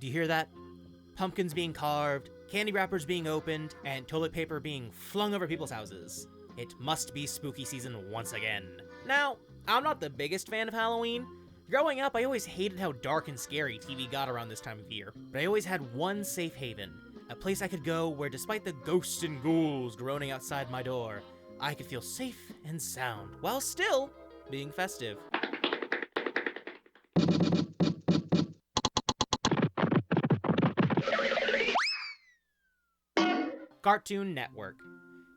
Do you hear that? Pumpkins being carved, candy wrappers being opened, and toilet paper being flung over people's houses. It must be spooky season once again. Now, I'm not the biggest fan of Halloween. Growing up, I always hated how dark and scary TV got around this time of year, but I always had one safe haven, a place I could go where despite the ghosts and ghouls groaning outside my door, I could feel safe and sound, while still being festive. Cartoon Network.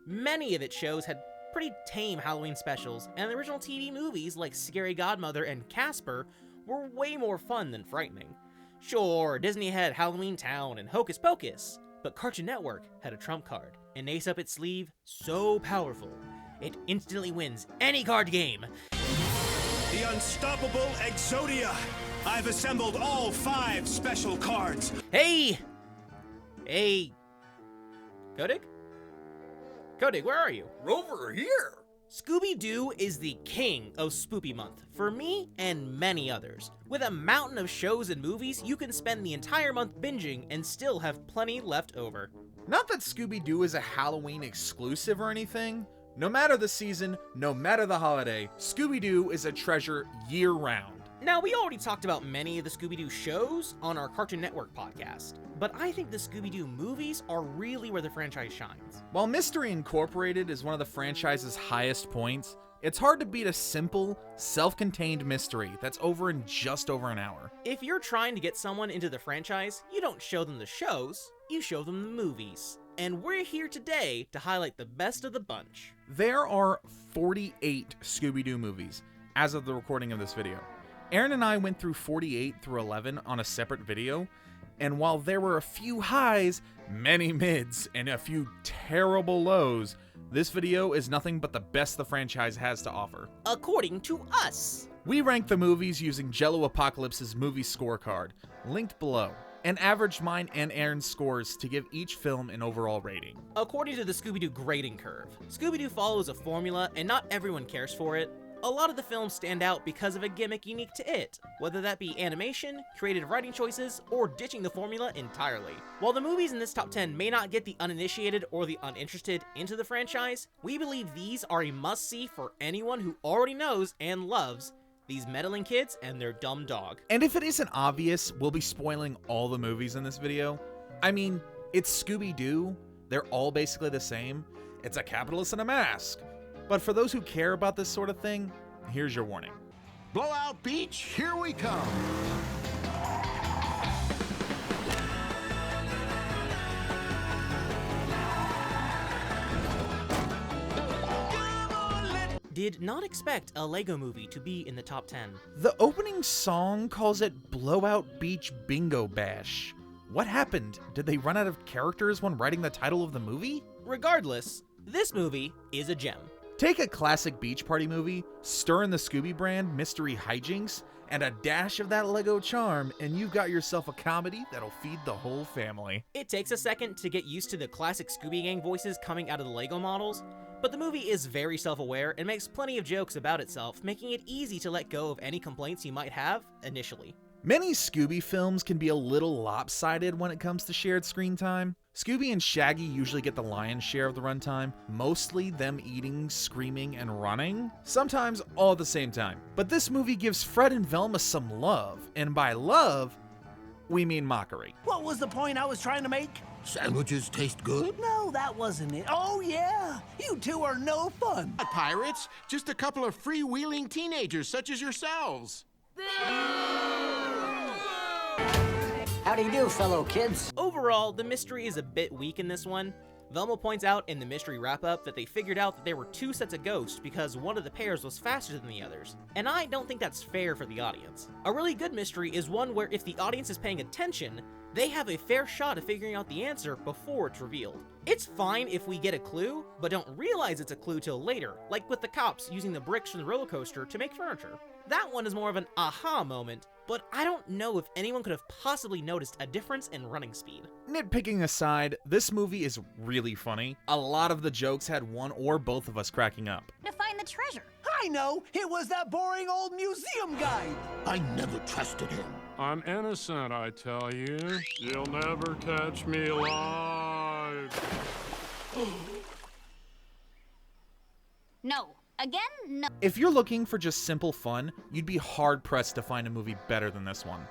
Many of its shows had pretty tame Halloween specials, and the original TV movies like Scary Godmother and Casper were way more fun than frightening. Sure, Disney had Halloween Town and Hocus Pocus, but Cartoon Network had a trump card, an ace up its sleeve so powerful, it instantly wins any card game. The unstoppable Exodia! I've assembled all 5 special cards. Hey, Codig? Codig, where are you? Over here! Scooby-Doo is the king of Spoopy Month, for me and many others. With a mountain of shows and movies, you can spend the entire month binging and still have plenty left over. Not that Scooby-Doo is a Halloween exclusive or anything. No matter the season, no matter the holiday, Scooby-Doo is a treasure year-round. Now, we already talked about many of the Scooby-Doo shows on our Cartoon Network podcast, but I think the Scooby-Doo movies are really where the franchise shines. While Mystery Incorporated is one of the franchise's highest points, it's hard to beat a simple, self-contained mystery that's over in just over an hour. If you're trying to get someone into the franchise, you don't show them the shows, you show them the movies. And we're here today to highlight the best of the bunch. There are 48 Scooby-Doo movies as of the recording of this video. Aron and I went through 48 through 11 on a separate video, and while there were a few highs, many mids, and a few terrible lows, this video is nothing but the best the franchise has to offer. According to us. We ranked the movies using Jello Apocalypse's movie scorecard, linked below, and averaged mine and Aron's scores to give each film an overall rating. According to the Scooby-Doo grading curve, Scooby-Doo follows a formula and not everyone cares for it. A lot of the films stand out because of a gimmick unique to it, whether that be animation, creative writing choices, or ditching the formula entirely. While the movies in this top 10 may not get the uninitiated or the uninterested into the franchise, we believe these are a must-see for anyone who already knows and loves these meddling kids and their dumb dog. And if it isn't obvious, we'll be spoiling all the movies in this video. I mean, it's Scooby-Doo. They're all basically the same. It's a capitalist in a mask. But for those who care about this sort of thing, here's your warning. Blowout Beach, here we come. Did not expect a Lego movie to be in the top 10. The opening song calls it Blowout Beach Bingo Bash. What happened? Did they run out of characters when writing the title of the movie? Regardless, this movie is a gem. Take a classic beach party movie, stir in the Scooby brand mystery hijinks, and a dash of that Lego charm, and you've got yourself a comedy that'll feed the whole family. It takes a second to get used to the classic Scooby Gang voices coming out of the Lego models, but the movie is very self-aware and makes plenty of jokes about itself, making it easy to let go of any complaints you might have initially. Many Scooby films can be a little lopsided when it comes to shared screen time. Scooby and Shaggy usually get the lion's share of the runtime, mostly them eating, screaming, and running, sometimes all at the same time. But this movie gives Fred and Velma some love, and by love, we mean mockery. What was the point I was trying to make? Sandwiches taste good? No, that wasn't it. Oh, yeah. You two are no fun. Not pirates, just a couple of freewheeling teenagers such as yourselves. How do you do, fellow kids? Overall, the mystery is a bit weak in this one. Velma points out in the mystery wrap-up that they figured out that there were 2 sets of ghosts because one of the pairs was faster than the others, and I don't think that's fair for the audience. A really good mystery is one where if the audience is paying attention, they have a fair shot of figuring out the answer before it's revealed. It's fine if we get a clue, but don't realize it's a clue till later, like with the cops using the bricks from the roller coaster to make furniture. That one is more of an aha moment, but I don't know if anyone could have possibly noticed a difference in running speed. Nitpicking aside, this movie is really funny. A lot of the jokes had one or both of us cracking up. To find the treasure. I know. It was that boring old museum guide. I never trusted him. I'm innocent, I tell you. You'll never catch me alive. No. Again, no. If you're looking for just simple fun, you'd be hard-pressed to find a movie better than this one.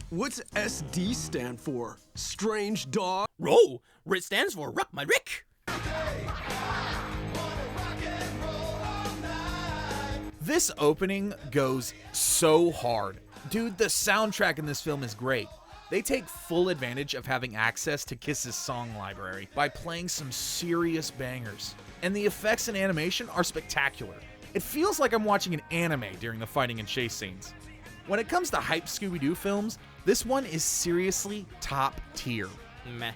What's SD stand for? Strange dog? Roll! RIT stands for Rock My Rick! This opening goes so hard. Dude, the soundtrack in this film is great. They take full advantage of having access to Kiss's song library by playing some serious bangers. And the effects and animation are spectacular. It feels like I'm watching an anime during the fighting and chase scenes. When it comes to hype Scooby-Doo films, this one is seriously top tier. Meh.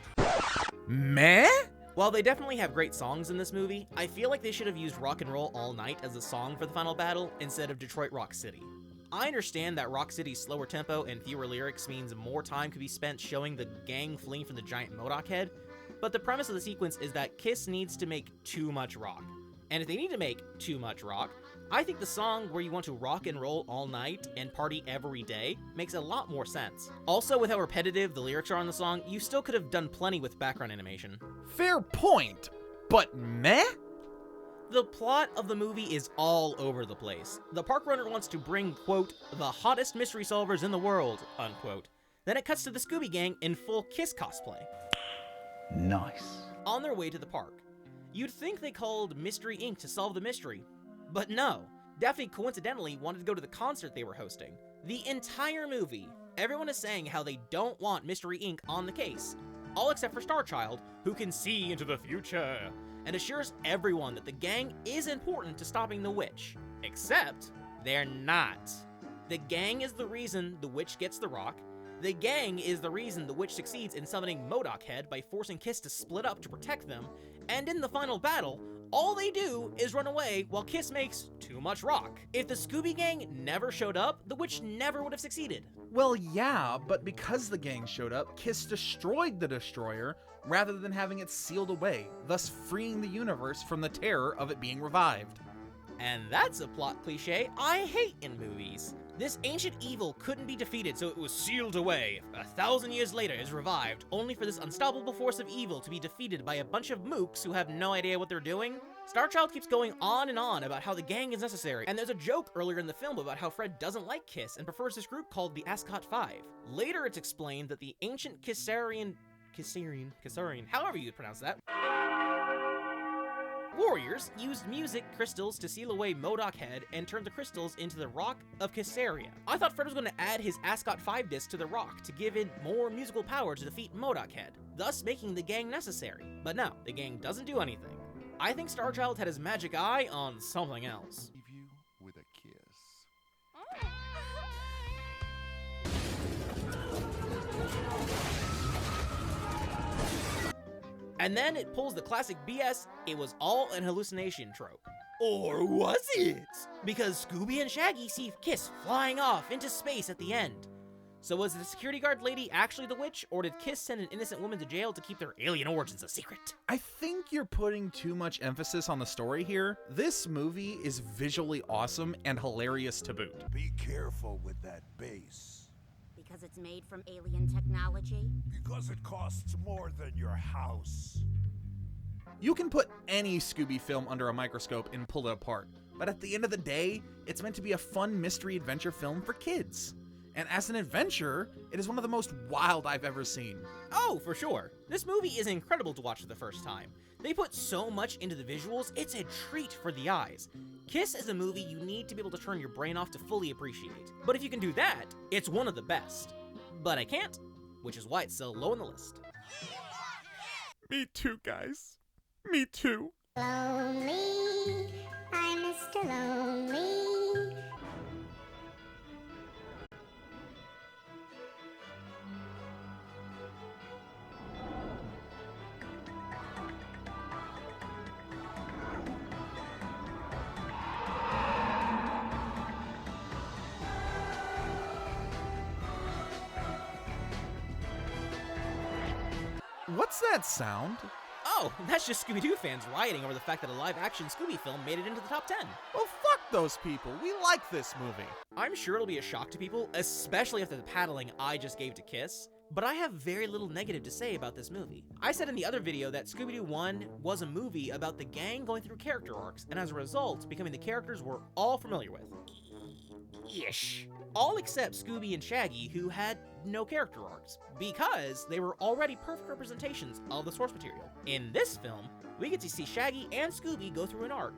Meh? While they definitely have great songs in this movie, I feel like they should have used Rock and Roll All Night as the song for the final battle instead of Detroit Rock City. I understand that Rock City's slower tempo and fewer lyrics means more time could be spent showing the gang fleeing from the giant MODOK head, but the premise of the sequence is that Kiss needs to make too much rock. And if they need to make too much rock, I think the song where you want to rock and roll all night and party every day makes a lot more sense. Also, with how repetitive the lyrics are on the song, you still could have done plenty with background animation. Fair point, but meh? The plot of the movie is all over the place. The park runner wants to bring, quote, the hottest mystery solvers in the world, unquote. Then it cuts to the Scooby Gang in full Kiss cosplay. Nice. On their way to the park. You'd think they called Mystery Inc. to solve the mystery, but no. Daphne coincidentally wanted to go to the concert they were hosting. The entire movie, everyone is saying how they don't want Mystery Inc. on the case, all except for Starchild, who can see into the future, and assures everyone that the gang is important to stopping the witch. Except, they're not. The gang is the reason the witch gets the rock. The gang is the reason the witch succeeds in summoning MODOK Head by forcing Kiss to split up to protect them, and in the final battle, all they do is run away while Kiss makes too much rock. If the Scooby Gang never showed up, the witch never would have succeeded. Well, yeah, but because the gang showed up, Kiss destroyed the Destroyer rather than having it sealed away, thus freeing the universe from the terror of it being revived. And that's a plot cliche I hate in movies. This ancient evil couldn't be defeated, so it was sealed away. 1,000 years later, is revived, only for this unstoppable force of evil to be defeated by a bunch of mooks who have no idea what they're doing. Starchild keeps going on and on about how the gang is necessary, and there's a joke earlier in the film about how Fred doesn't like Kiss and prefers this group called the Ascot Five. Later, it's explained that the ancient Kissarian, however you pronounce that, warriors used music crystals to seal away MODOK Head and turn the crystals into the Rock of Kissaria. I thought Fred was going to add his Ascot 5 disc to the rock to give it more musical power to defeat MODOK Head, thus making the gang necessary. But no, the gang doesn't do anything. I think Starchild had his magic eye on something else. Leave you with a kiss. And then it pulls the classic BS, it was all an hallucination trope. Or was it? Because Scooby and Shaggy see Kiss flying off into space at the end. So was the security guard lady actually the witch, or did Kiss send an innocent woman to jail to keep their alien origins a secret? I think you're putting too much emphasis on the story here. This movie is visually awesome and hilarious to boot. Be careful with that bass. Because it's made from alien technology? Because it costs more than your house. You can put any Scooby film under a microscope and pull it apart, but at the end of the day, it's meant to be a fun mystery adventure film for kids. And as an adventure, it is one of the most wild I've ever seen. Oh, for sure. This movie is incredible to watch for the first time. They put so much into the visuals, it's a treat for the eyes. Kiss is a movie you need to be able to turn your brain off to fully appreciate. But if you can do that, it's one of the best. But I can't, which is why it's so low on the list. Me too, guys. Me too. Lonely, I'm Mr. Lonely. What's that sound? Oh, that's just Scooby-Doo fans rioting over the fact that a live-action Scooby film made it into the top 10. Well, fuck those people. We like this movie. I'm sure it'll be a shock to people, especially after the paddling I just gave to Kiss. But I have very little negative to say about this movie. I said in the other video that Scooby-Doo 1 was a movie about the gang going through character arcs, and as a result, becoming the characters we're all familiar with. Ish. All except Scooby and Shaggy, who had no character arcs, because they were already perfect representations of the source material. In this film, we get to see Shaggy and Scooby go through an arc.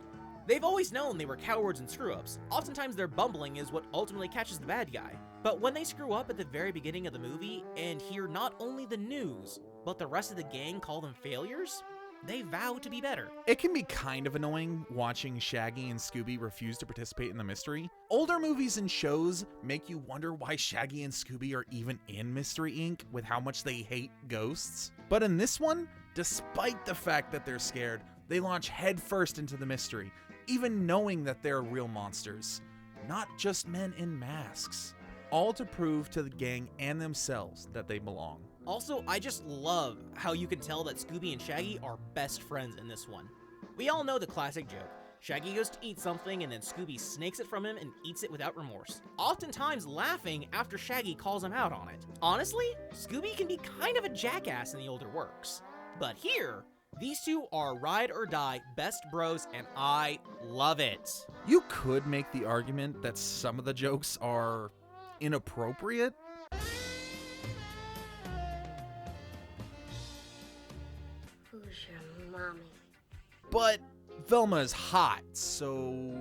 They've always known they were cowards and screw-ups. Oftentimes their bumbling is what ultimately catches the bad guy. But when they screw up at the very beginning of the movie and hear not only the news, but the rest of the gang call them failures, they vow to be better. It can be kind of annoying watching Shaggy and Scooby refuse to participate in the mystery. Older movies and shows make you wonder why Shaggy and Scooby are even in Mystery Inc. with how much they hate ghosts. But in this one, despite the fact that they're scared, they launch headfirst into the mystery, even knowing that they're real monsters, not just men in masks. All to prove to the gang and themselves that they belong. Also, I just love how you can tell that Scooby and Shaggy are best friends in this one. We all know the classic joke. Shaggy goes to eat something and then Scooby snakes it from him and eats it without remorse, oftentimes laughing after Shaggy calls him out on it. Honestly, Scooby can be kind of a jackass in the older works. But here, these two are ride or die best bros and I love it. You could make the argument that some of the jokes are inappropriate. Who's your mommy? But Velma is hot, so...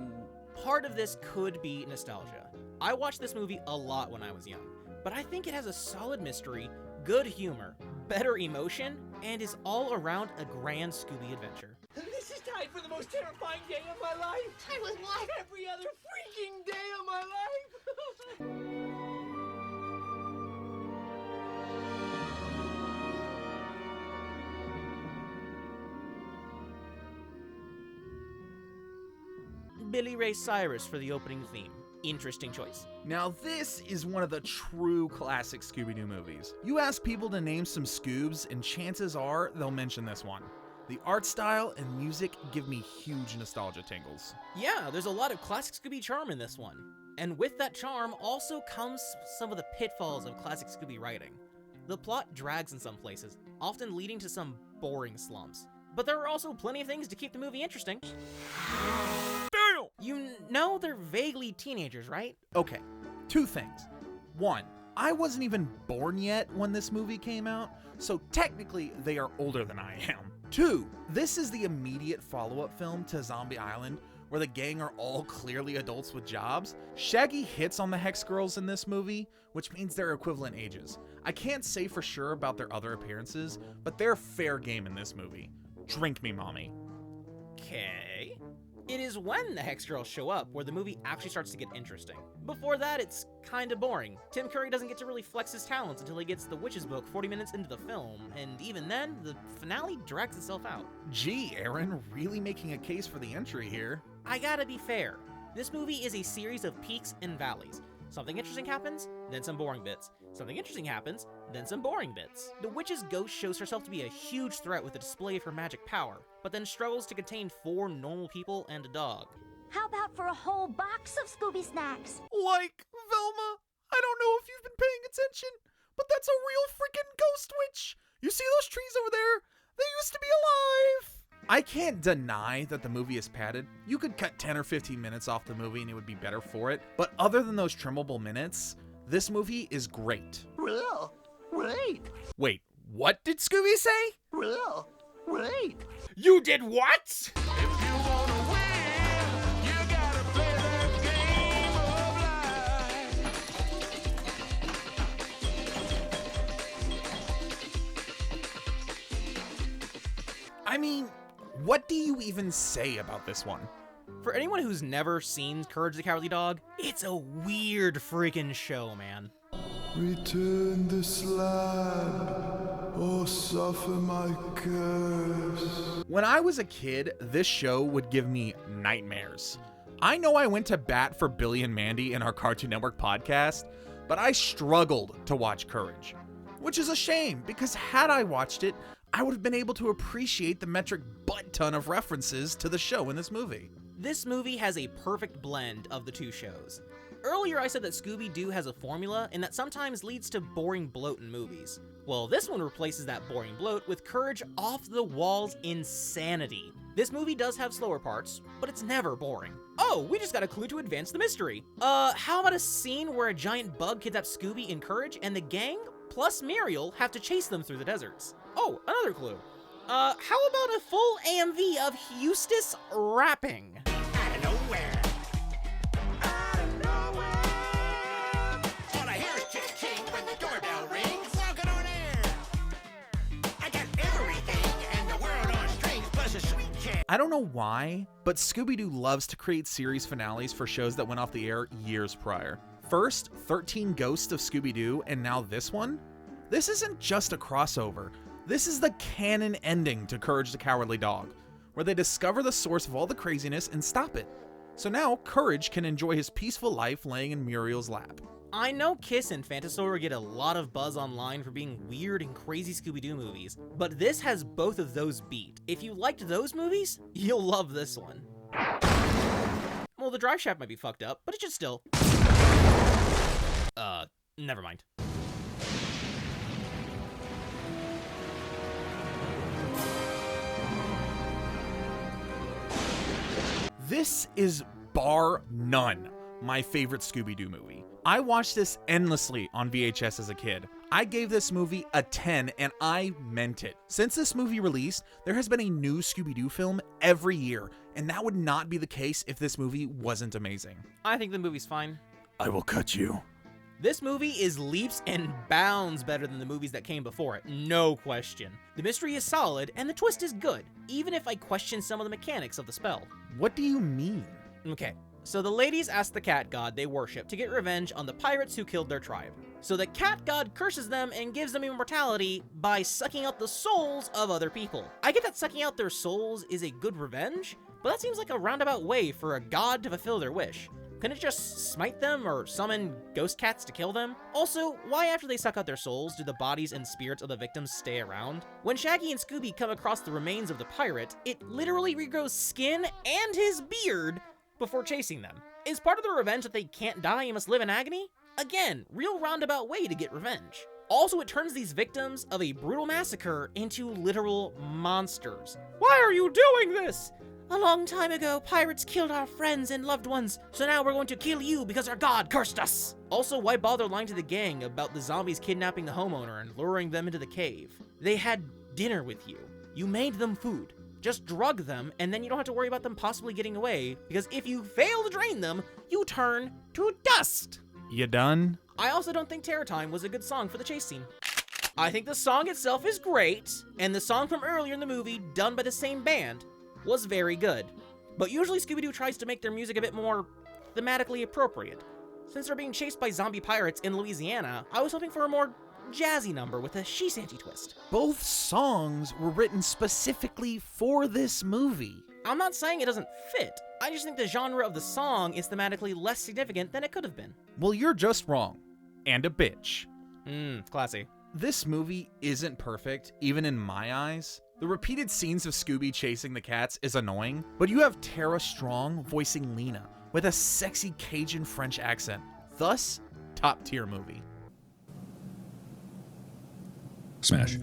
Part of this could be nostalgia. I watched this movie a lot when I was young, but I think it has a solid mystery, good humor, better emotion, and is all around a grand Scooby adventure. This is tied for the most terrifying day of my life. I was what? Every other freaking day of my life. Billy Ray Cyrus for the opening theme. Interesting choice. Now this is one of the true classic Scooby-Doo movies. You ask people to name some Scoobs and chances are they'll mention this one. The art style and music give me huge nostalgia tingles. Yeah, there's a lot of classic Scooby charm in this one. And with that charm also comes some of the pitfalls of classic Scooby writing. The plot drags in some places, often leading to some boring slumps. But there are also plenty of things to keep the movie interesting. You know they're vaguely teenagers, right? Okay, two things. One, I wasn't even born yet when this movie came out, so technically they are older than I am. Two, this is the immediate follow-up film to Zombie Island, where the gang are all clearly adults with jobs. Shaggy hits on the Hex Girls in this movie, which means they're equivalent ages. I can't say for sure about their other appearances, but they're fair game in this movie. Drink me, mommy. Okay. It is when the Hex Girls show up where the movie actually starts to get interesting. Before that, it's kinda boring. Tim Curry doesn't get to really flex his talents until he gets the Witch's Book 40 minutes into the film, and even then, the finale drags itself out. Gee, Aaron, really making a case for the entry here. I gotta be fair. This movie is a series of peaks and valleys. Something interesting happens, then some boring bits. Something interesting happens, then some boring bits. The witch's ghost shows herself to be a huge threat with a display of her magic power, but then struggles to contain 4 normal people and a dog. How about for a whole box of Scooby snacks? Like, Velma, I don't know if you've been paying attention, but that's a real freaking ghost witch. You see those trees over there? They used to be alive. I can't deny that the movie is padded. You could cut 10 or 15 minutes off the movie and it would be better for it. But other than those trimmable minutes, this movie is great. Real? Wait. Wait, what did Scooby say? Real? Wait. You did what? If you wanna win, you gotta play that game of life. I mean, what do you even say about this one? For anyone who's never seen Courage the Cowardly Dog, it's a weird freaking show, man. Return the slab, or suffer my curse. When I was a kid, this show would give me nightmares. I know I went to bat for Billy and Mandy in our Cartoon Network podcast, but I struggled to watch Courage. Which is a shame, because had I watched it, I would have been able to appreciate the metric butt ton of references to the show in this movie. This movie has a perfect blend of the two shows. Earlier I said that Scooby-Doo has a formula and that sometimes leads to boring bloat in movies. Well, this one replaces that boring bloat with courage off the walls insanity. This movie does have slower parts, but it's never boring. Oh, we just got a clue to advance the mystery. How about a scene where a giant bug kidnaps Scooby and Courage and the gang, plus Muriel, have to chase them through the deserts? Oh, another clue. How about a full AMV of Eustace rapping? Out of nowhere. Out of nowhere. All I hear is ching-ching when the doorbell rings. Walking on air. I got everything and the world on strings plus a sweet chat. I don't know why, but Scooby-Doo loves to create series finales for shows that went off the air years prior. First, 13 Ghosts of Scooby-Doo, and now this one? This isn't just a crossover. This is the canon ending to Courage the Cowardly Dog, where they discover the source of all the craziness and stop it. So now Courage can enjoy his peaceful life laying in Muriel's lap. I know Kiss and Phantosaur get a lot of buzz online for being weird and crazy Scooby-Doo movies, but this has both of those beat. If you liked those movies, you'll love this one. Well, the drive shaft might be fucked up, but it should still... never mind. This is bar none my favorite Scooby-Doo movie. I watched this endlessly on VHS as a kid. I gave this movie a 10 and I meant it. Since this movie released, there has been a new Scooby-Doo film every year, and that would not be the case if this movie wasn't amazing. I think the movie's fine. I will cut you. This movie is leaps and bounds better than the movies that came before it, no question. The mystery is solid, and the twist is good, even if I question some of the mechanics of the spell. What do you mean? Okay, so the ladies ask the cat god they worship to get revenge on the pirates who killed their tribe. So the cat god curses them and gives them immortality by sucking out the souls of other people. I get that sucking out their souls is a good revenge, but that seems like a roundabout way for a god to fulfill their wish. Couldn't it just smite them or summon ghost cats to kill them? Also, why after they suck out their souls do the bodies and spirits of the victims stay around? When Shaggy and Scooby come across the remains of the pirate, it literally regrows skin and his beard before chasing them. Is part of the revenge that they can't die and must live in agony? Again, real roundabout way to get revenge. Also, it turns these victims of a brutal massacre into literal monsters. Why are you doing this? A long time ago, pirates killed our friends and loved ones, so now we're going to kill you because our god cursed us! Also, why bother lying to the gang about the zombies kidnapping the homeowner and luring them into the cave? They had dinner with you. You made them food. Just drug them, and then you don't have to worry about them possibly getting away, because if you fail to drain them, you turn to dust! You done? I also don't think Terror Time was a good song for the chase scene. I think the song itself is great, and the song from earlier in the movie, done by the same band, was very good. But usually Scooby-Doo tries to make their music a bit more thematically appropriate. Since they're being chased by zombie pirates in Louisiana, I was hoping for a more jazzy number with a she-santy twist. Both songs were written specifically for this movie. I'm not saying it doesn't fit. I just think the genre of the song is thematically less significant than it could have been. Well, you're just wrong. And a bitch. Classy. This movie isn't perfect, even in my eyes. The repeated scenes of Scooby chasing the cats is annoying, but you have Tara Strong voicing Lena with a sexy Cajun French accent. Thus, top tier movie. Smash.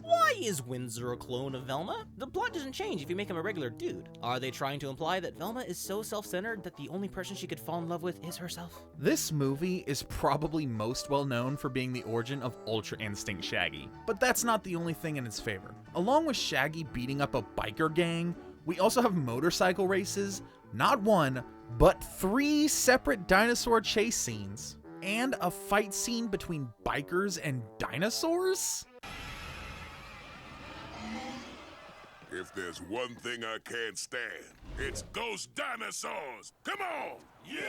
Why is Windsor a clone of Velma? The plot doesn't change if you make him a regular dude. Are they trying to imply that Velma is so self-centered that the only person she could fall in love with is herself? This movie is probably most well known for being the origin of Ultra Instinct Shaggy, but that's not the only thing in its favor. Along with Shaggy beating up a biker gang, we also have motorcycle races, not one, but 3 separate dinosaur chase scenes, and a fight scene between bikers and dinosaurs? If there's one thing I can't stand, it's ghost dinosaurs! Come on! Yeah!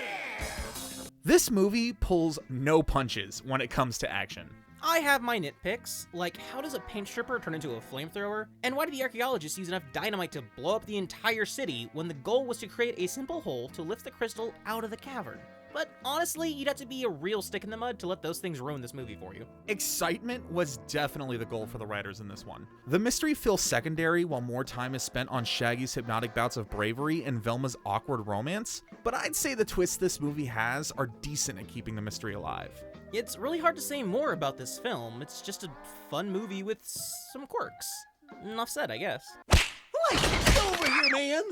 This movie pulls no punches when it comes to action. I have my nitpicks, like how does a paint stripper turn into a flamethrower? And why did the archaeologists use enough dynamite to blow up the entire city when the goal was to create a simple hole to lift the crystal out of the cavern? But honestly, you'd have to be a real stick in the mud to let those things ruin this movie for you. Excitement was definitely the goal for the writers in this one. The mystery feels secondary while more time is spent on Shaggy's hypnotic bouts of bravery and Velma's awkward romance, but I'd say the twists this movie has are decent at keeping the mystery alive. It's really hard to say more about this film. It's just a fun movie with some quirks. Enough said, I guess. Get over here, man!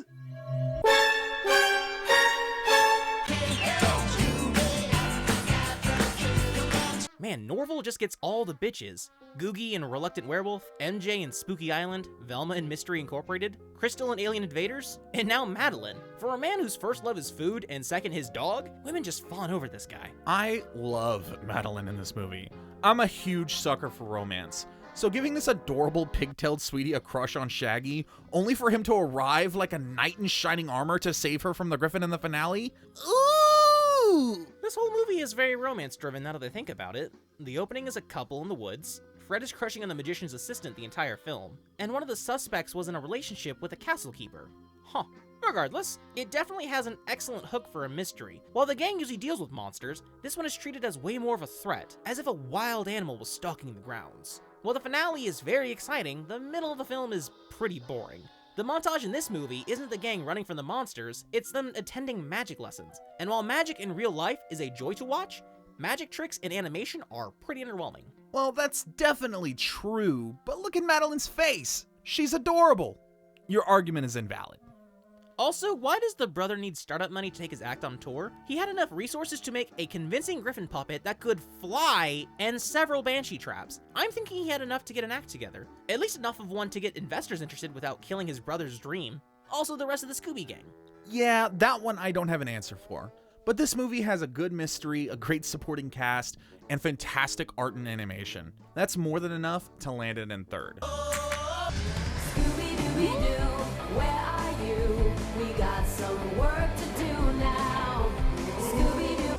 Man, Norval just gets all the bitches. Googie and Reluctant Werewolf, MJ and Spooky Island, Velma and Mystery Incorporated, Crystal and Alien Invaders, and now Madeline. For a man whose first love is food and second his dog, women just fawn over this guy. I love Madeline in this movie. I'm a huge sucker for romance. So giving this adorable pigtailed sweetie a crush on Shaggy, only for him to arrive like a knight in shining armor to save her from the Griffin in the finale? Ooh! This whole movie is very romance-driven now that I think about it. The opening is a couple in the woods. Fred is crushing on the magician's assistant the entire film, and one of the suspects was in a relationship with a castle keeper. Huh. Regardless, it definitely has an excellent hook for a mystery. While the gang usually deals with monsters, this one is treated as way more of a threat, as if a wild animal was stalking the grounds. While the finale is very exciting, the middle of the film is pretty boring. The montage in this movie isn't the gang running from the monsters, it's them attending magic lessons. And while magic in real life is a joy to watch, magic tricks in animation are pretty underwhelming. Well, that's definitely true, but look at Madeline's face. She's adorable. Your argument is invalid. Also, why does the brother need startup money to take his act on tour? He had enough resources to make a convincing griffin puppet that could fly and several banshee traps. I'm thinking he had enough to get an act together. At least enough of one to get investors interested without killing his brother's dream. Also, the rest of the Scooby gang. Yeah, that one I don't have an answer for. But this movie has a good mystery, a great supporting cast, and fantastic art and animation. That's more than enough to land it in third. Scooby-Doo, where are you? We got some work to do now. Scooby-Doo.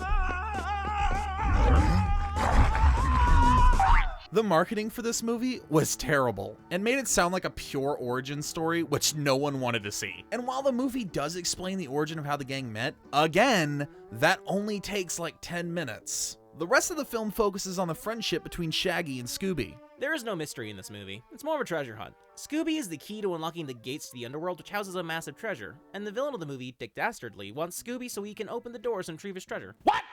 The marketing for this movie was terrible and made it sound like a pure origin story, which no one wanted to see. And while the movie does explain the origin of how the gang met, again, that only takes like 10 minutes. The rest of the film focuses on the friendship between Shaggy and Scooby. There is no mystery in this movie. It's more of a treasure hunt. Scooby is the key to unlocking the gates to the underworld, which houses a massive treasure. And the villain of the movie, Dick Dastardly, wants Scooby so he can open the doors and retrieve his treasure. What?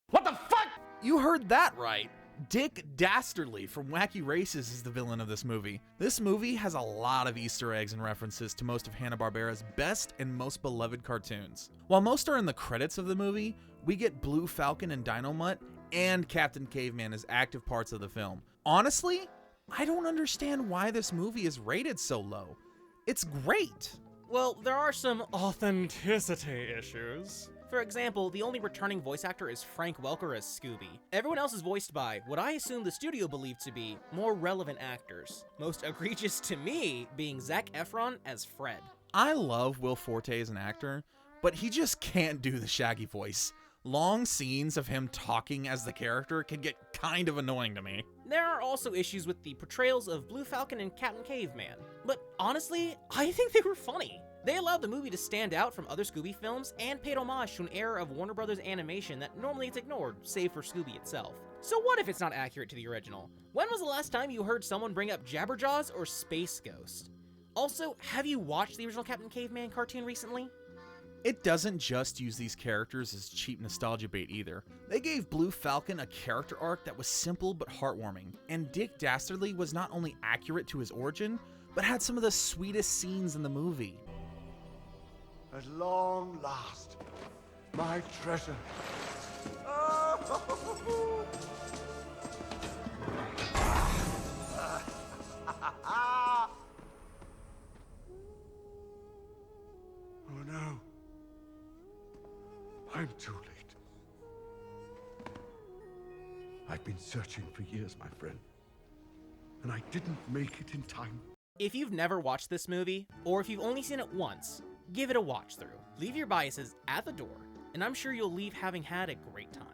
What the fuck? You heard that right. Dick Dastardly from Wacky Races is the villain of this movie. This movie has a lot of Easter eggs and references to most of Hanna-Barbera's best and most beloved cartoons. While most are in the credits of the movie, we get Blue Falcon and Dynomutt and Captain Caveman as active parts of the film. Honestly, I don't understand why this movie is rated so low. It's great. Well, there are some authenticity issues. For example, the only returning voice actor is Frank Welker as Scooby. Everyone else is voiced by what I assume the studio believed to be more relevant actors. Most egregious to me being Zac Efron as Fred. I love Will Forte as an actor, but he just can't do the Shaggy voice. Long scenes of him talking as the character can get kind of annoying to me. There are also issues with the portrayals of Blue Falcon and Captain Caveman, but honestly, I think they were funny. They allowed the movie to stand out from other Scooby films and paid homage to an era of Warner Brothers animation that normally it's ignored, save for Scooby itself. So what if it's not accurate to the original? When was the last time you heard someone bring up Jabberjaws or Space Ghost? Also, have you watched the original Captain Caveman cartoon recently? It doesn't just use these characters as cheap nostalgia bait either. They gave Blue Falcon a character arc that was simple but heartwarming, and Dick Dastardly was not only accurate to his origin, but had some of the sweetest scenes in the movie. At long last, my treasure. Oh no. I'm too late. I've been searching for years, my friend, and I didn't make it in time. If you've never watched this movie, or if you've only seen it once, give it a watch through. Leave your biases at the door, and I'm sure you'll leave having had a great time.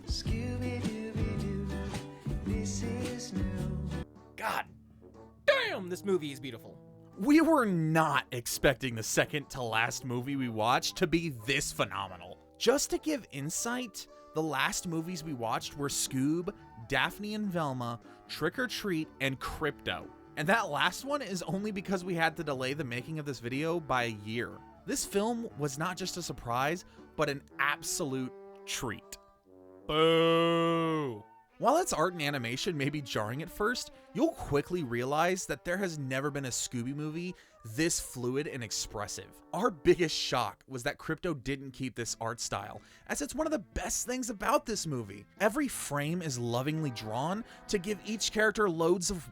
Scooby-Doo, this is new. God damn, this movie is beautiful. We were not expecting the second to last movie we watched to be this phenomenal. Just to give insight, the last movies we watched were Scoob, Daphne and Velma, Trick or Treat, and Crypto. And that last one is only because we had to delay the making of this video by a year. This film was not just a surprise, but an absolute treat. Boo! While its art and animation may be jarring at first, you'll quickly realize that there has never been a Scooby movie this fluid and expressive. Our biggest shock was that Crypto didn't keep this art style, as it's one of the best things about this movie. Every frame is lovingly drawn to give each character loads of,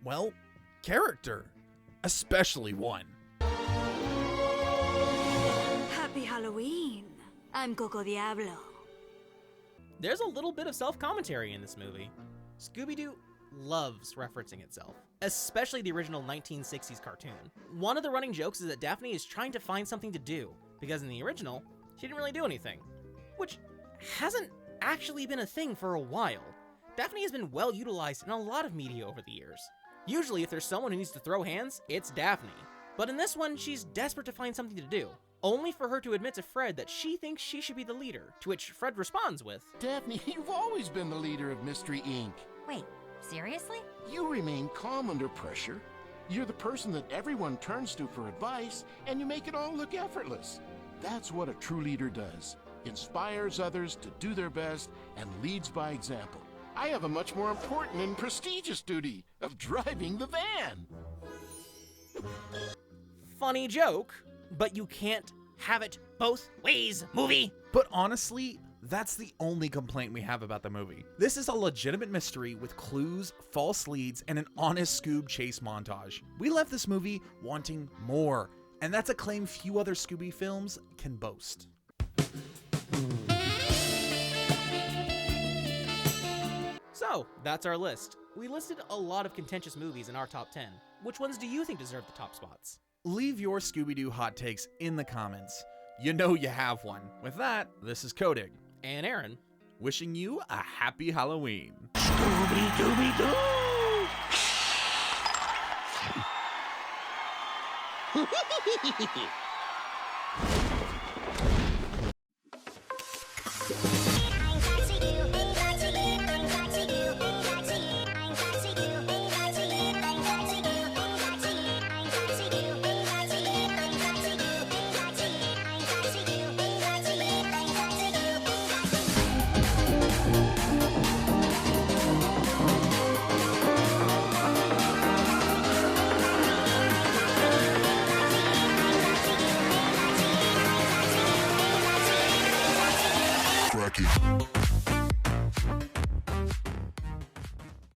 well, character. Especially one. Happy Halloween. I'm Coco Diablo. There's a little bit of self-commentary in this movie. Scooby-Doo loves referencing itself, especially the original 1960s cartoon. One of the running jokes is that Daphne is trying to find something to do, because in the original, she didn't really do anything, which hasn't actually been a thing for a while. Daphne has been well utilized in a lot of media over the years. Usually if there's someone who needs to throw hands, it's Daphne. But in this one, she's desperate to find something to do, only for her to admit to Fred that she thinks she should be the leader, to which Fred responds with, Daphne, you've always been the leader of Mystery Inc. Wait, seriously? You remain calm under pressure. You're the person that everyone turns to for advice, and you make it all look effortless. That's what a true leader does. Inspires others to do their best and leads by example. I have a much more important and prestigious duty of driving the van. funny joke, but you can't have it both ways, movie. But honestly, that's the only complaint we have about the movie. This is a legitimate mystery with clues, false leads, and an honest Scoob chase montage. We left this movie wanting more, and that's a claim few other Scooby films can boast. So, that's our list. We listed a lot of contentious movies in our top 10. Which ones do you think deserve the top spots? Leave your Scooby-Doo hot takes in the comments. You know you have one. With that, this is Codig. And Aaron. Wishing you a happy Halloween. Scooby-Dooby-Doo! Cracky.